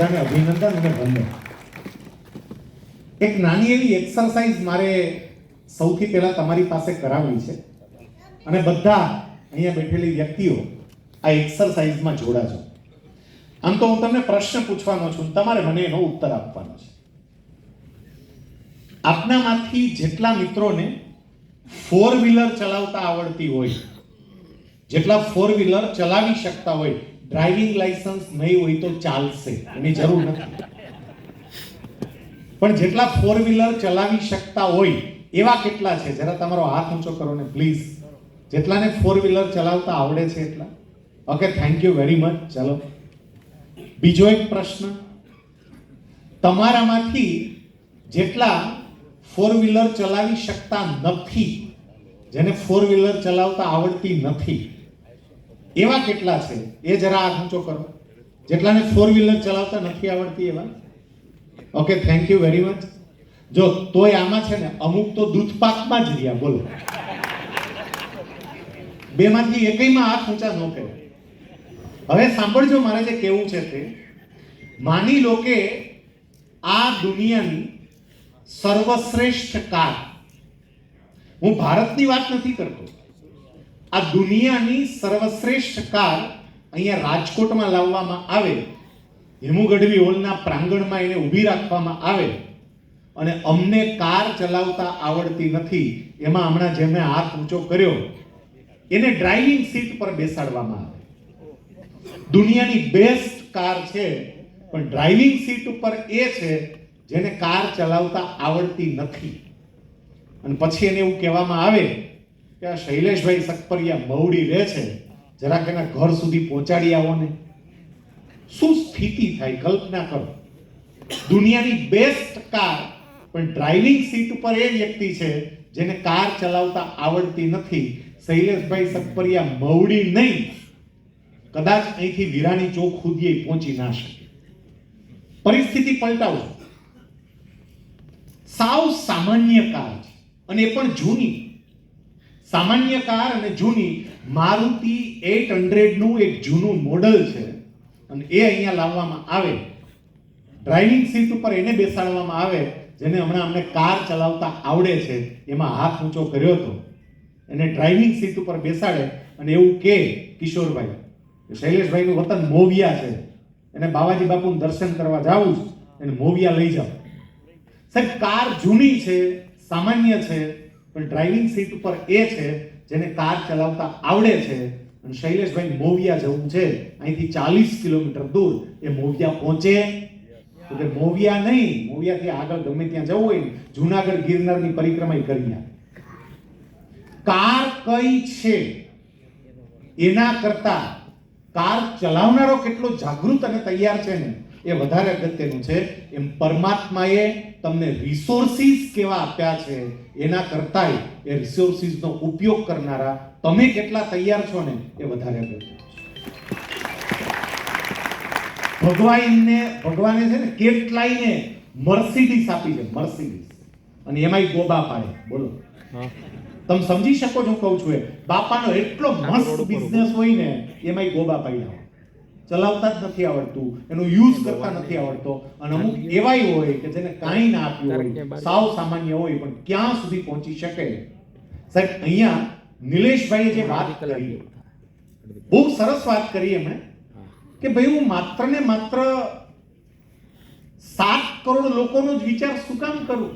બધાને અભિનંદન અને વંદન. એક નાની એવી એક્સરસાઇઝ મારે સૌથી પહેલા તમારી પાસે કરાવવી છે અને બધા અહીંયા બેઠેલી વ્યક્તિઓ આ એક્સરસાઇઝમાં જોડાજો. આમ તો હું તમને પ્રશ્ન પૂછવાનો છું, તમારે મને એનો ઉત્તર આપવાનો છે. આપનામાંથી જેટલા મિત્રોને ફોર વ્હીલર ચલાવતા આવડતી હોય, જેટલા ફોર વ્હીલર ચલાવી શકતા હોય, ડ્રાઇવિંગ લાયસન્સ નહીં હોય તો ચાલશે, એની જરૂર નથી, પણ જેટલા ફોર વ્હીલર ચલાવી શકતા હોય એવા કેટલા છે? જરા તમારો હાથ ઊંચો કરો ને પ્લીઝ. જેટલાને ફોર વ્હીલર ચલાવતા આવડે છે એટલા. Okay, thank you very much. ચાલો બીજો એક પ્રશ્ન, તમારામાંથી જેટલા ફોર વ્હીલર ચલાવી શકતા નથી, જેને ફોર વ્હીલર ચલાવતા આવડતી નથી, એવા કેટલા છે? એ જરા હાથ ઊંચો કરો. જેટલાને ફોર વ્હીલર ચલાવતા નથી આવડતી એવા. Okay, thank you very much. જો તોય આમાં છે ને અમુક તો દૂધપાકમાં જ રહ્યા. બોલો, બેમાંથી એકયમાં હાથ ઊંચા ન કરે. હવે સાંભળજો, મારે જે કહેવું છે તે, માની લો કે આ દુનિયાની સર્વશ્રેષ્ઠ કાર, હું ભારતની વાત નથી કરતો, આ દુનિયાની સર્વશ્રેષ્ઠ કાર અહીંયા રાજકોટમાં લાવવામાં આવે, હેમુ ગઢવી હોલના પ્રાંગણમાં એને ઊભી રાખવામાં આવે અને અમને કાર ચલાવતા આવડતી નથી, એમાં હમણાં જેમને હાથ ઊંચો કર્યો એને ડ્રાઇવિંગ સીટ પર બેસાડવામાં આવે. દુનિયાની બેસ્ટ કાર છે, પણ ડ્રાઇવિંગ સીટ ઉપર એ છે જેને કાર ચલાવતા આવડતી નથી. અને પછી એને એવું કહેવામાં આવે કે આ શૈલેષભાઈ સકપરિયા મવડી રહે છે, જરાક એના ઘર સુધી પહોંચાડી આવો ને. શું સ્થિતિ થાય, કલ્પના કરો. દુનિયાની બેસ્ટ કાર, પણ ડ્રાઇવિંગ સીટ ઉપર એ વ્યક્તિ છે જેને કાર ચલાવતા આવડતી નથી. શૈલેષભાઈ સકપરિયા મવડી નહીં, કદાચ અહીંથી વિરાણી ચોક સુધી પહોંચી ના શકે. પરિસ્થિતિ પલટાવો. સાવ સામાન્ય કાર છે અને એ પણ જૂની. સામાન્ય કાર અને જૂની. મારુતિ 800 નું એક જૂનું મોડલ છે અને એ અહીંયા લાવવામાં આવે, ડ્રાઇવિંગ સીટ ઉપર એને બેસાડવામાં આવે જેને હમણાં અમને કાર ચલાવતા આવડે છે, એમાં હાથ ઊંચો કર્યો હતો, એને ડ્રાઇવિંગ સીટ ઉપર બેસાડે અને એવું કે કિશોરભાઈ, શૈલેષભાઈનું વતન મોવિયા છે, એને બાવાજી બાપુનું દર્શન કરવા જાવું છે, એને મોવિયા લઈ જાઓ. સાહેબ, કાર જૂની છે, સામાન્ય છે, પણ ડ્રાઇવિંગ સીટ ઉપર એ છે જેને કાર ચલાવતા આવડે છે. અને શૈલેષભાઈ મોવિયા જવું છે, અહીંથી 40 કિલોમીટર દૂર, એ મોવિયા પહોંચે તો કે મોવિયા નહીં, મોવિયાથી આગળ ગમે ત્યાં જવું હોય જૂનાગઢ ગિરનારની પરિક્રમા કરી આવે. કાર કઈ છે એના કરતા કાર ચલાવનારો કેટલો જાગૃત અને તૈયાર છે ને એ વધારે અગત્યનું છે. એમ પરમાત્માએ તમને રિસોર્સિસ કેવા આપ્યા છે એના કરતાંય એ રિસોર્સિસનો ઉપયોગ કરનારા તમે કેટલા તૈયાર છો ને એ વધારે અગત્યનું છે. ભગવાને છે ને કેટલાયને મર્સિડીઝ આપી છે, મર્સિડીઝ, અને એમાંય ગોબા પાડે. બોલો, તમે સમજી શકો છો કહું છું? એ બાપાનો એટલો મસ્ત બિઝનેસ હોય ને, એમાંય ગોબા પાડ્યા, ચલાવતા જ નથી આવડતું, એનો યુઝ કરતા નથી આવડતો. અને અમુક એવાય હોય કે જેને કાંઈ ના આપ્યું હોય, સાવ સામાન્ય હોય, પણ ક્યાં સુધી પહોંચી શકે. સાહેબ, અહીંયા નિલેશભાઈએ જે વાત કરી, બહુ સરસ વાત કરી એમણે, કે ભાઈ હું માત્ર ને માત્ર 7 કરોડ લોકોનો જ વિચાર શું કામ કરું,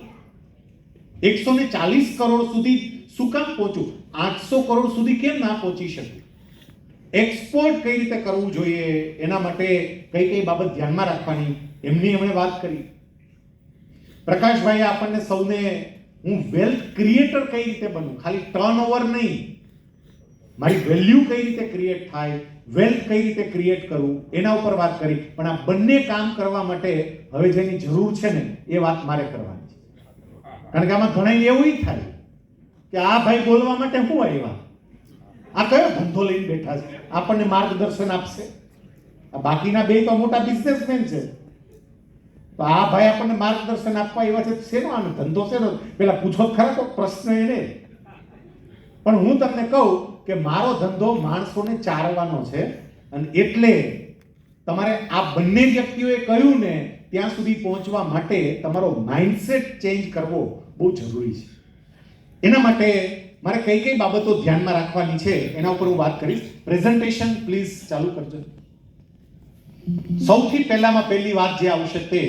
140 કરોડ સુધી શું કામ પહોંચું, 800 કરોડ સુધી કેમ ના પહોંચી શકું, એક્સપોર્ટ કઈ રીતે કરવું જોઈએ, એના માટે કઈ કઈ બાબત ધ્યાનમાં રાખવાની, એમની એમણે વાત કરી. પ્રકાશભાઈ આપણને સૌને હું વેલ્થ ક્રિએટર કઈ રીતે બનું, ખાલી ટર્નઓવર નહીં, મારી વેલ્યુ કઈ રીતે ક્રિએટ થાય, વેલ્થ કઈ રીતે ક્રિએટ કરું, એના ઉપર વાત કરી. પણ આ બંને કામ કરવા માટે હવે જેની જરૂર છે ને એ વાત મારે કરવાની છે. કારણ કે આમાં ઘણા એવું થાય કે આ ભાઈ બોલવા માટે શું આવ્યા, આ કયો ધંધો લઈને બેઠા છે, આપણને માર્ગદર્શન આપશે. આ બાકીના બે તો મોટા બિઝનેસમેન છે, તો આ ભાઈ આપણને માર્ગદર્શન આપવા આવ્યા છે, શેનો આનો ધંધો શેનો, પેલા પૂછો ખરા તો પ્રશ્ન એને. પણ હું તમને કહું કે મારો ધંધો માણસોને ચારવાનો છે, અને એટલે તમારે આ બંને વ્યક્તિઓએ કહ્યું ને ત્યાં સુધી પહોંચવા માટે તમારો માઇન્ડસેટ ચેન્જ કરવો બહુ જરૂરી છે. એના માટે મારે કઈ કઈ બાબતો ધ્યાનમાં રાખવાની છે એના ઉપર હું વાત કરીશ. પ્રેઝન્ટેશન પ્લીઝ ચાલુ કરજો. સૌથી પહેલી વાત જે આવશે તે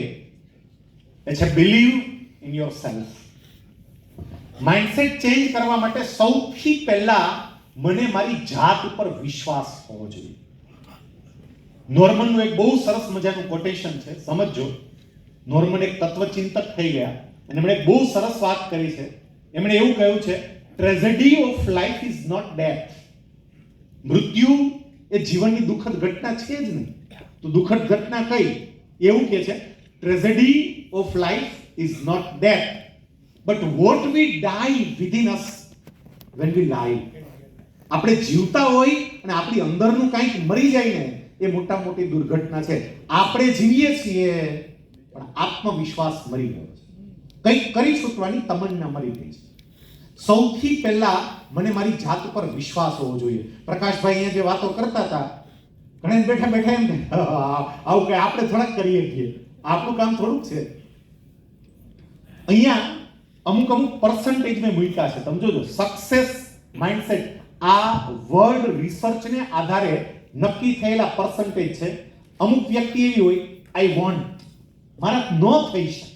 છે believe in yourself. Mindset change કરવા માટે સૌથી પહેલા મને મારી જાત ઉપર વિશ્વાસ હોવો જોઈએ. નોર્મનનું એક બહુ સરસ મજાનું કોટેશન છે, સમજજો. નોર્મન એક તત્વચિંતક થઈ ગયા અને એમણે એક બહુ સરસ વાત કરી છે. એમણે એવું કહ્યું છે, tragedy of life is not death. મૃત્યુ એ જીવનની દુઃખદ ઘટના છે જ નહીં. તો દુઃખદ ઘટના કઈ? એવું કહે છે, tragedy of life is not death but what we die within us when we lie. આપણે જીવતા હોય અને આપણી અંદરનું કંઈક મરી જાય ને એ મોટા મોટી દુર્ઘટના છે. આપણે જીવીએ છીએ પણ આત્મવિશ્વાસ મરી ગયો છે. કંઈક કરી છૂટવાની તમન્ના મરી ગઈ છે. સૌથી પહેલા મને મારી જાત ઉપર વિશ્વાસ હોવો જોઈએ. પ્રકાશભાઈ અહીંયા જે વાતો કરતા હતા, ઘણા બેઠા બેઠા એમ આવું કે આપણે થોડાક કરીએ છીએ, આપણું કામ થોડુંક છે. અહીંયા અમુક પર્સન્ટેજ મેં મૂક્યા છે, તમે જોજો. સક્સેસ માઇન્ડસેટ આ વર્લ્ડ રિસર્ચને આધારે નક્કી થયેલા પર્સન્ટેજ છે. અમુક વ્યક્તિ એવી હોય, આઈ વોન્ટ, મારા ન થઈ શકે,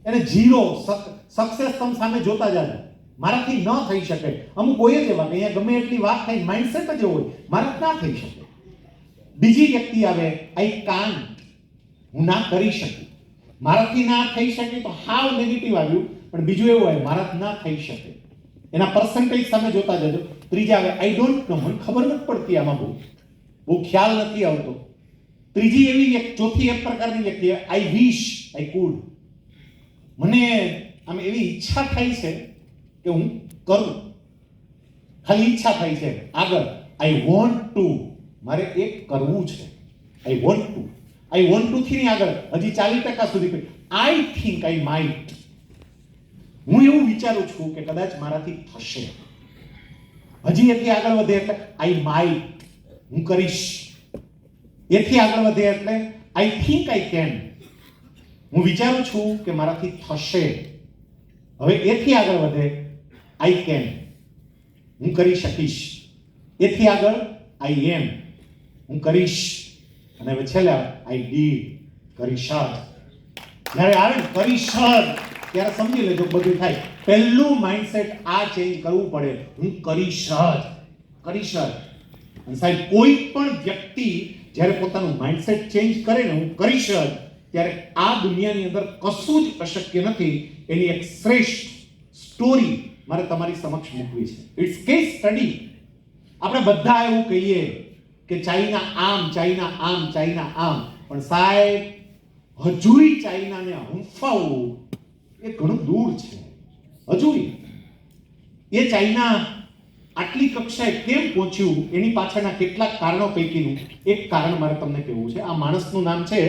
એને ઝીરો સક્સેસ તમે સામે જોતા જાજો, મારાથી ન થઈ શકે. અમુક હોય જ એવા કે અહીંયા ગમે એટલી વાત થાય, માઇન્ડસેટ જ હોય, મારા ના થઈ શકે. બીજી વ્યક્તિ આવે, આઈ કાન્ટ, હું ના કરી શકું, મારાથી ના થઈ શકે. તો હાવ નેગેટિવ આવ્યું. પણ બીજું એવું હોય, મારાથી ના થઈ શકે, એના પર્સન્ટેજ સામે જોતા જજો. ત્રીજા આવે, આઈ ડોન્ટ નો, મને ખબર નથી પડતી, આમાં બહુ ખ્યાલ નથી આવતો. ત્રીજી એવી ચોથી એક પ્રકારની વ્યક્તિ, આઈ વિશ આઈ કુડ, મને આમ એવી ઈચ્છા થાય છે કે હું કરું, ખાલી ઈચ્છા થાય છે. આગળ આઈ વોન્ટ ટુ, મારે એક કરવું છે. I want to, I want to થી આગળ હજી 40% સુધી આઈ થિંક આઈ માઇટ, હું એવું વિચારું છું કે કદાચ મારાથી થશે. હજી એથી આગળ વધે એટલે આઈ માઇટ, હું કરીશ. એથી આગળ વધે એટલે આઈ થિંક આઈ કેન, હું વિચારું છું કે મારાથી થશે. હવે એથી આગળ વધે આઈ કેન, હું કરી શકીશ. એથી આગળ આઈ એમ, હું કરીશ. અને હવે છેલ્લે આઈ ડીડ, કરીશ. જ્યારે આવે ને કરીશ ત્યારે સમજી લેજો બધું થાય. પહેલું માઇન્ડસેટ આ ચેન્જ કરવું પડે, હું કરીશ જ, કરીશ જ. અને સાહેબ કોઈ પણ વ્યક્તિ જ્યારે પોતાનું માઇન્ડસેટ ચેન્જ કરે ને, હું કરીશ જ, ત્યારે આ દુનિયાની અંદર કશું જ અશક્ય નથી. એની એક શ્રેષ્ઠ સ્ટોરી મારે તમારી સમક્ષ મૂકવી છે. It's case study. આપણે બધા એવું કહીએ કે ચાઇના આમ, ચાઇના આમ, ચાઇના આમ, પણ સાહેબ હજુય ચાઇનાને હંફાવવું એ ઘણું દૂર છે. હજુય એ ચાઇના આટલી કક્ષાએ કેમ પહોંચ્યું એની પાછળના કેટલાક કારણો પૈકીનું એક કારણ મારે તમને કહેવું છે. આ માણસનું નામ છે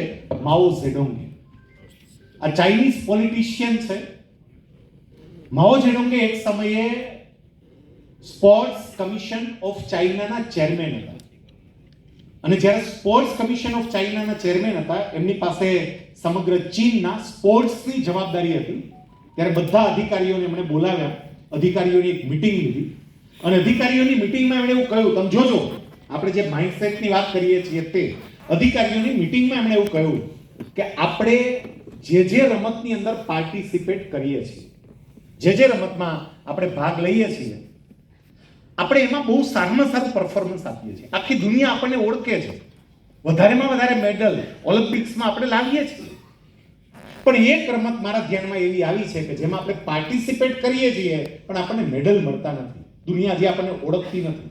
માઓ ઝેડોંગ. આ ચાઇનીઝ પોલિટિશિયન છે. માઓ ઝેડોંગે એક સમયે સ્પોર્ટ્સ કમિશન ઓફ ચાઇનાના ચેરમેન હતા. અને જ્યારે સ્પોર્ટ્સ કમિશન ઓફ ચાઇનાના ચેરમેન હતા, એમની પાસે સમગ્ર ચીનના સ્પોર્ટ્સની જવાબદારી હતી. ત્યારે બધા અધિકારીઓને એમણે બોલાવ્યા, અધિકારીઓની એક મીટિંગ લીધી. અને અધિકારીઓની મીટિંગમાં એમણે એવું કહ્યું, તમે જોજો, આપણે જે માઇન્ડસેટની વાત કરીએ છીએ તે અધિકારીઓની મીટિંગમાં એમણે એવું કહ્યું કે આપણે જે રમતની અંદર પાર્ટિસિપેટ કરીએ છીએ, જે રમતમાં આપણે ભાગ લઈએ છીએ, આપણે એમાં બહુ સારામાં સારું પરફોર્મન્સ આપીએ છીએ. આખી દુનિયા આપણને ઓળખે છે. વધારેમાં વધારે મેડલ ઓલિમ્પિક્સમાં આપણે લાવીએ છીએ. પણ એક રમત મારા ધ્યાનમાં એવી આવી છે કે જેમાં આપણે પાર્ટિસિપેટ કરીએ છીએ પણ આપણને મેડલ મળતા નથી. દુનિયા જે આપણને ઓળખતી નથી.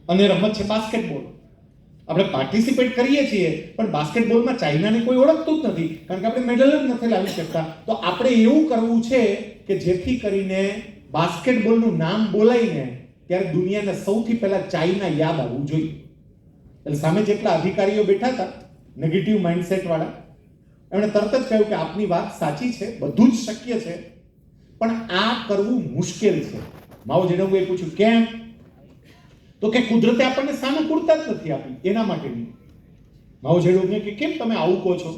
અને રમત છે બાસ્કેટબોલ. આપણે પાર્ટિસિપેટ કરીએ છીએ પણ બાસ્કેટબોલમાં ચાઇનાને કોઈ ઓળખતું જ નથી, કારણ કે આપણે મેડલ જ નથી લાવી શકતા. તો આપણે એવું કરવું છે કે જેથી કરીને બાસ્કેટબોલનું નામ બોલાઈને ત્યારે દુનિયાને સૌથી પહેલા ચાઇના યાદ આવવું જોઈએ. એટલે સામે જેટલા અધિકારીઓ બેઠા હતા નેગેટિવ માઇન્ડસેટ વાળા, એમણે તરત જ કહ્યું કે આપની વાત સાચી છે, બધું જ શક્ય છે, પણ આ કરવું મુશ્કેલ છે. માઓ ઝેડોંગે પૂછ્યું કેમ? તો કે કુદરતે આપણને સાનુકૂળતા જ નથી આપી, એના માટેની. મારો જેડો કે કેમ તમે આવું કહો છો?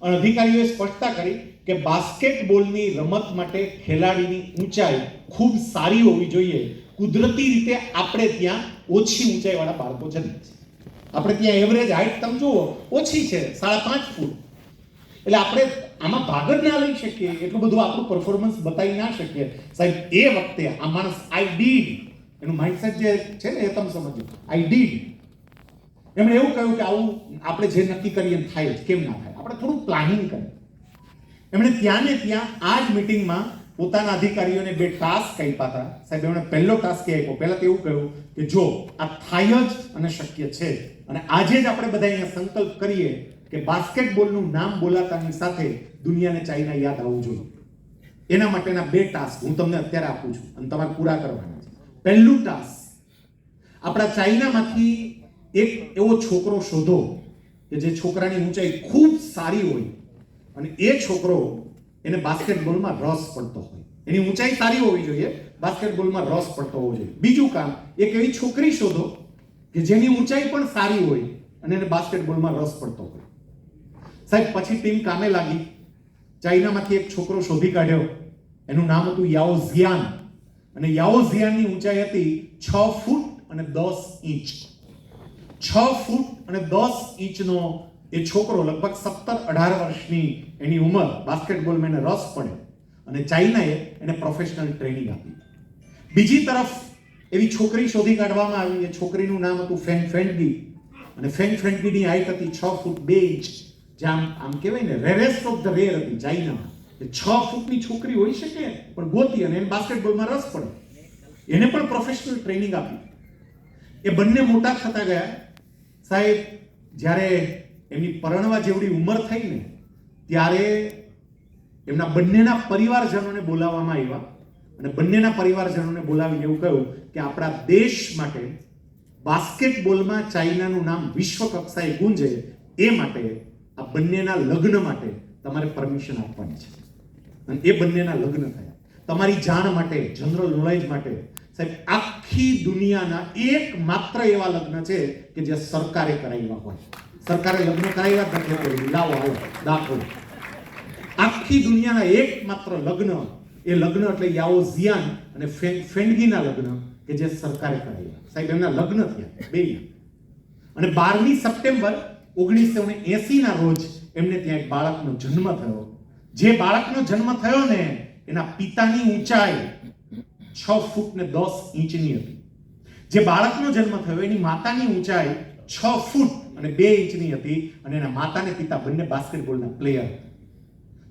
અને અધિકારીઓએ સ્પષ્ટતા કરી કે બાસ્કેટબોલની રમત માટે ખેલાડીની ઊંચાઈ ખૂબ સારી હોવી જોઈએ. કુદરતી રીતે આપણે ત્યાં ઓછી ઊંચાઈવાળા બાળકો જન્મે છે. આપણે ત્યાં એવરેજ હાઈટ તમે જુઓ ઓછી છે, 5.5 ફૂટ. એટલે આપણે આમાં ભાગ જ ના લઈ શકીએ, એટલું બધું આપણું પરફોર્મન્સ બતાવી ના શકીએ. સાહેબ એ વખતે આ માણસ આઈ ડીડ એનું માઇન્ડસેટ જે છે ને એ તમે સમજો. આઈ ડીડ એમણે એવું કહ્યું કે આવું આપણે જે નક્કી કરીએ થાય જ કેમ ના થાય, આપણે થોડું પ્લાનિંગ કરીએ. એમણે ત્યાં ને ત્યાં આ જ મિટિંગમાં પોતાના અધિકારીઓને 2 ટાસ્ક આપ્યા હતા. સાહેબ એમણે પહેલો ટાસ્ક આપ્યો, પહેલા તો એવું કહ્યું કે જો આ થાય જ અને શક્ય છે અને આજે જ આપણે બધા અહીંયા સંકલ્પ કરીએ કે બાસ્કેટબોલનું નામ બોલાતાની સાથે દુનિયાને ચાઇના યાદ આવવું જોઈએ. એના માટેના 2 ટાસ્ક હું તમને અત્યારે આપું છું અને તમારે પૂરા કરવાના છે. પહેલું ટાસ્ક, આપણા ચાઇનામાંથી એક એવો છોકરો શોધો કે જે છોકરાની ઊંચાઈ ખૂબ સારી હોય અને એ છોકરો એને બાસ્કેટબોલમાં રસ પડતો હોય. એની ઊંચાઈ સારી હોવી જોઈએ, બાસ્કેટબોલમાં રસ પડતો હોવો જોઈએ. બીજું કામ, એક એવી છોકરી શોધો કે જેની ઊંચાઈ પણ સારી હોય અને એને બાસ્કેટબોલમાં રસ પડતો હોય. સાહેબ પછી ટીમ કામે લાગી. ચાઇનામાંથી એક છોકરો શોધી કાઢ્યો. એનું નામ હતું યાઓ ઝિયાન અને યાઓ ઝિયાનની ઊંચાઈ હતી 6 ફૂટ અને 10 ઇંચ. 6 ફૂટ અને 10 ઇંચનો એ છોકરો લગભગ 17-18 વર્ષની એની ઉંમર, બાસ્કેટબોલમાં એને રસ પડે અને ચાઇનાએ એને પ્રોફેશનલ ટ્રેનિંગ આપી. બીજી તરફ એવી છોકરી શોધી કાઢવામાં આવી. એ છોકરીનું નામ હતું ફેંગ ફેંગી અને ફેંગ ફેંગીની હાઈટ હતી 6 ફૂટ 2 ઇંચ. જેમ આમ કહેવાય ને રેરેસ્ટ ઓફ ધ રેર હતી ચાઇનામાં. 6 ફૂટની છોકરી હોઈ શકે પણ ગોતી અને એને બાસ્કેટબોલમાં રસ પડે. એને પણ પ્રોફેશનલ ટ્રેનિંગ આપી. એ બંને મોટા થતા ગયા. સાહેબ જ્યારે એમની પરણવા જેવડી ઉંમર થઈ ને ત્યારે એમના બંનેના પરિવારજનોને બોલાવવામાં આવ્યા અને બંનેના પરિવારજનોને બોલાવીને એવું કહ્યું કે આપણા દેશ માટે બાસ્કેટબોલમાં ચાઇનાનું નામ વિશ્વ કક્ષાએ ગુંજે એ માટે આ બંનેના લગ્ન માટે તમારે પરમિશન આપવાની છે. અને એ બંનેના લગ્ન થયા. તમારી જાણ માટે, જનરલ નોલેજ માટે સાહેબ, આખી દુનિયાના એકમાત્ર એવા લગ્ન છે કે જે સરકારે કરાવ્યા હોય. સરકારે લગ્ન કરાવ્યા જ નથી. લાવો આવો દાખલો. આખી દુનિયાના એકમાત્ર લગ્ન, એ લગ્ન એટલે યાઓ ઝિયાન અને ફેંગીના લગ્ન કે જે સરકારે કરાવ્યા. સાહેબ એમના લગ્ન થયા બેના. અને 12મી સપ્ટેમ્બર 1980 ના રોજ એમને ત્યાં એક બાળકનો જન્મ થયો. જે બાળકનો જન્મ થયો ને એના પિતાની ઊંચાઈ 6 ફૂટ ને 10 ઇંચની હતી. જે બાળકનો જન્મ થયો એની માતાની ઊંચાઈ 6 ફૂટ અને 2 ઇંચની હતી અને એના માતા ને પિતા બંને બાસ્કેટબોલના પ્લેયર.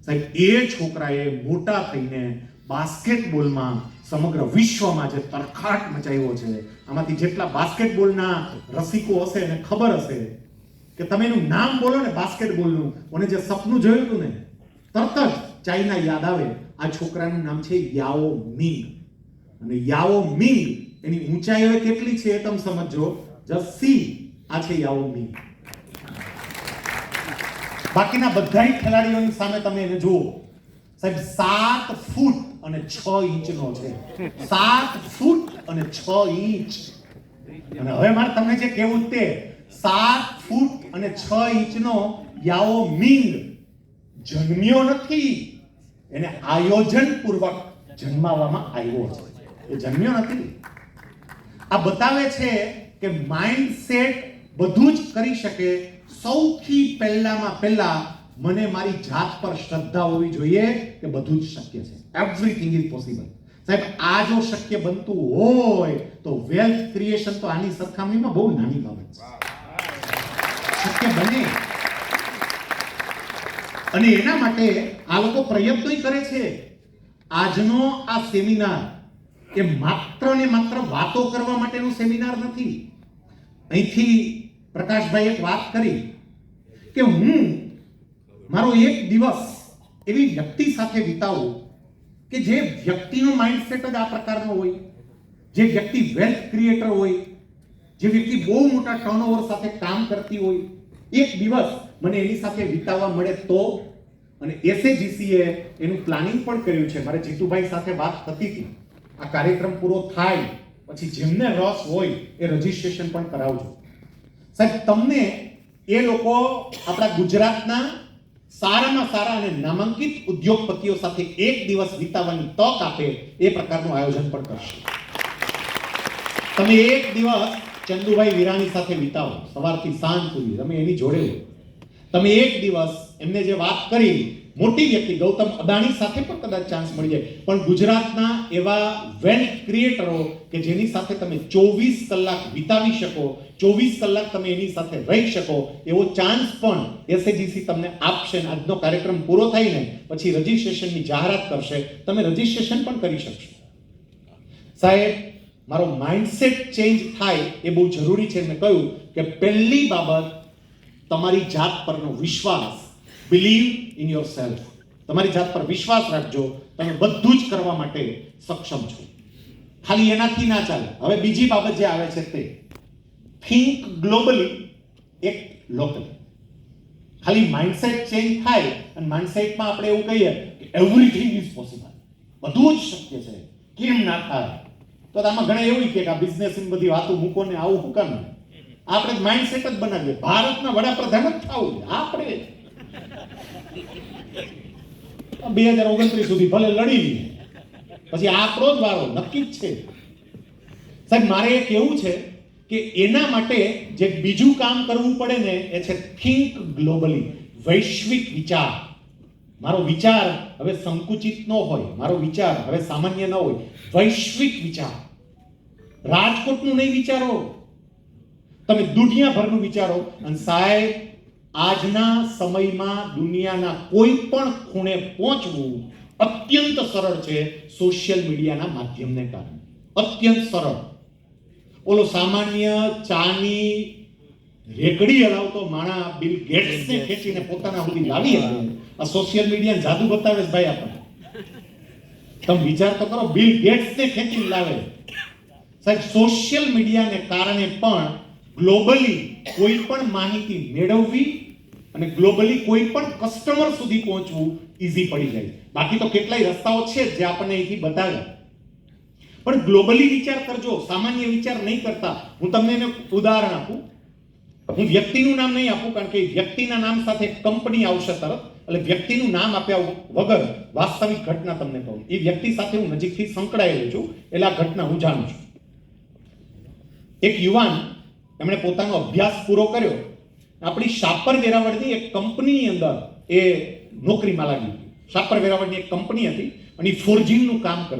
સાહેબ એ છોકરાએ મોટા થઈને બાસ્કેટબોલમાં સમગ્ર વિશ્વમાં જે તરખાટ મચાવ્યો છે. આમાંથી જેટલા બાસ્કેટબોલના રસિકો હશે એને ખબર હશે કે તમે એનું નામ બોલો ને બાસ્કેટબોલનું, અને જે સપનું જોયું હતું ને તરત જ ચાઇના યાદ આવે. આ છોકરાનું નામ છે યાઓ મિંગ. અને યાઓ મિંગ એની ઊંચાઈ હવે કેટલી છે એ તમે સમજો. જસ્ટ સી, આ છે યાઓ મિંગ. બાકીના બધા ખેલાડીઓની સામે તમે એને જુઓ. સાહેબ 7 ફૂટ અને 6 ઇંચનો છે. 7 ફૂટ અને 6 ઇંચ. અને હવે મારે તમને જે કહેવું તે 7 ફૂટ અને 6 ઇંચનો યાઓ મિંગ જન્મ્યો નથી, એને આયોજનપૂર્વક જન્માવવામાં આવ્યો છે. એ જન્મ્યો નથી. આ બતાવે છે કે માઇન્ડસેટ બધું જ કરી શકે. સૌથી પહેલામાં પહેલા મને મારી જાત પર શ્રદ્ધા હોવી જોઈએ કે બધું જ શક્ય છે. Everything is possible. સાહેબ આ જો શક્ય બનતું હોય તો વેલ્થ ક્રિએશન તો આની સરખામણીમાં બહુ નાની બાબત છે. શક્ય બને. અને એના માટે આ લોકો પ્રયત્નો કરે છે. આજનો આ સેમિનાર એ માત્ર ને માત્ર વાતો કરવા માટેનો સેમિનાર નથી. અહીંથી પ્રકાશભાઈ એક વાત કરી કે હું મારો એક દિવસ એવી વ્યક્તિ સાથે વિતાવું કે જે વ્યક્તિનો માઇન્ડસેટ જ આ પ્રકારનો હોય, જે વ્યક્તિ વેલ્થ ક્રિએટર હોય, જે વ્યક્તિ બહુ મોટા ટર્નઓવર સાથે કામ કરતી હોય, એક દિવસ મને એની સાથે વિતાવવા મળે તો. અને એસએજીસીએ એનું પ્લાનિંગ પણ કર્યું છે. મારે જીતુભાઈ સાથે વાત થતી હતી, આ કાર્યક્રમ પૂરો થાય પછી જેમને રસ હોય એ રજીસ્ટ્રેશન પણ કરાવજો. સાહેબ તમને એ લોકો આપણા ગુજરાતના સારામાં સારા અને નામાંકિત ઉદ્યોગપતિઓ સાથે એક દિવસ વિતાવવાની તક આપે એ પ્રકારનું આયોજન પણ કરશે. તમે એક દિવસ ચંદુભાઈ વિરાણી સાથે વિતાવો, સવારથી સાંજ સુધી તમે એની જોડે હો. તમે એક દિવસ એમને જે વાત કરી, મોટી વ્યક્તિ ગૌતમ અદાણી સાથે પણ કદાચ ચાન્સ મળી જાય, પણ ગુજરાતના એવા વેલ્થ ક્રિએટરો કે જેની સાથે તમે 24 કલાક વિતાવી શકો, 24 કલાક તમે એની સાથે રહી શકો, એવો ચાન્સ પણ એસએજીસી તમને આપશે. આજનો કાર્યક્રમ પૂરો થઈને પછી રજીસ્ટ્રેશનની જાહેરાત કરશે, તમે રજીસ્ટ્રેશન પણ કરી શકશો. સાહેબ, મારો માઇન્ડસેટ ચેન્જ થાય એ બહુ જરૂરી છે. મેં કહ્યું કે પહેલી બાબત તમારી જાત પરનો વિશ્વાસ. Believe in your self. તમારી જાત પર વિશ્વાસ રાખજો, તમે બધું જ કરવા માટે સક્ષમ છો. ખાલી એનાથી ના ચાલે. હવે બીજી બાબત જે આવે છે તે થિંક ગ્લોબલી, એક લોકલી. ખાલી માઇન્ડસેટ ચેન્જ થાય અને માઇન્ડસેટમાં આપણે એવું કહીએ કે એવરીથિંગ ઇઝ પોસિબલ, બધું જ શક્ય છે, કેમ ના થાય, તો આમાં ઘણા એવું કે આ બિઝનેસ ની બધી વાતો મૂકો ને આવું શું કામ. આપણે માઇન્ડસેટ જ બનાવીએ, ભારતના વડાપ્રધાન જ થવું આપણે 2029 સુધી ભલે લડી લઈએ, પછી આપણો જ વારો નક્કી જ છે. સાહેબ, મારે એ કહેવું છે કે એના માટે જે બીજું કામ કરવું પડે ને એ છે થિંક ગ્લોબલી, વૈશ્વિક વિચાર. મારો વિચાર હવે સંકુચિત ન હોય, મારો વિચાર હવે સામાન્ય ન હોય, વૈશ્વિક વિચાર. રાજકોટનું નહીં વિચારો, તમે દુનિયાભરનું વિચારો. અને સાહેબ, આજના સમયમાં દુનિયાના કોઈ પણ ખૂણે પહોંચવું અત્યંત સરળ છે સોશિયલ મીડિયાના માધ્યમને કારણે. અત્યંત સરળ. ઓલો સામાન્ય ચાની રેકડી હલાવતો માણા બિલ ગેટ્સને ખેંચીને પોતાના સુધી લાવી હતી, આ સોશિયલ મીડિયા જાદુ બતાવે છે ભાઈ આપણને. તમે વિચાર તો કરો, બિલ ગેટ્સને ખેંચીને લાવે. સાહેબ, સોશિયલ મીડિયાને કારણે પણ ગ્લોબલી કોઈ પણ માહિતી મેળવવી અને ગ્લોબલી કોઈ પણ કસ્ટમર સુધી પહોંચવું ઈઝી પડી જાય. બાકી તો કેટલાય રસ્તાઓ છે જે આપણને અહીંથી બતાવે, પણ ગ્લોબલી વિચાર કરજો, સામાન્ય વિચાર નહીં કરતા. હું તમને એનું ઉદાહરણ આપું. હું વ્યક્તિનું નામ નહીં આપું, કારણ કે વ્યક્તિના નામ સાથે કંપની આવશે તરત, એટલે વ્યક્તિનું નામ આપ્યા વગર વાસ્તવિક ઘટના તમને કહું. એ વ્યક્તિ સાથે હું નજીકથી સંકળાયેલો છું, એટલે આ ઘટના હું જાણું છું. એક યુવાન, એમણે પોતાનો અભ્યાસ પૂરો કર્યો, આપણી શાપર વેરાવળની એક કંપનીની અંદર એ નોકરીમાં લાગી. શાપર વેરાવળની એક કંપની હતી અને ફોર્જિંગનું કામ કરતી.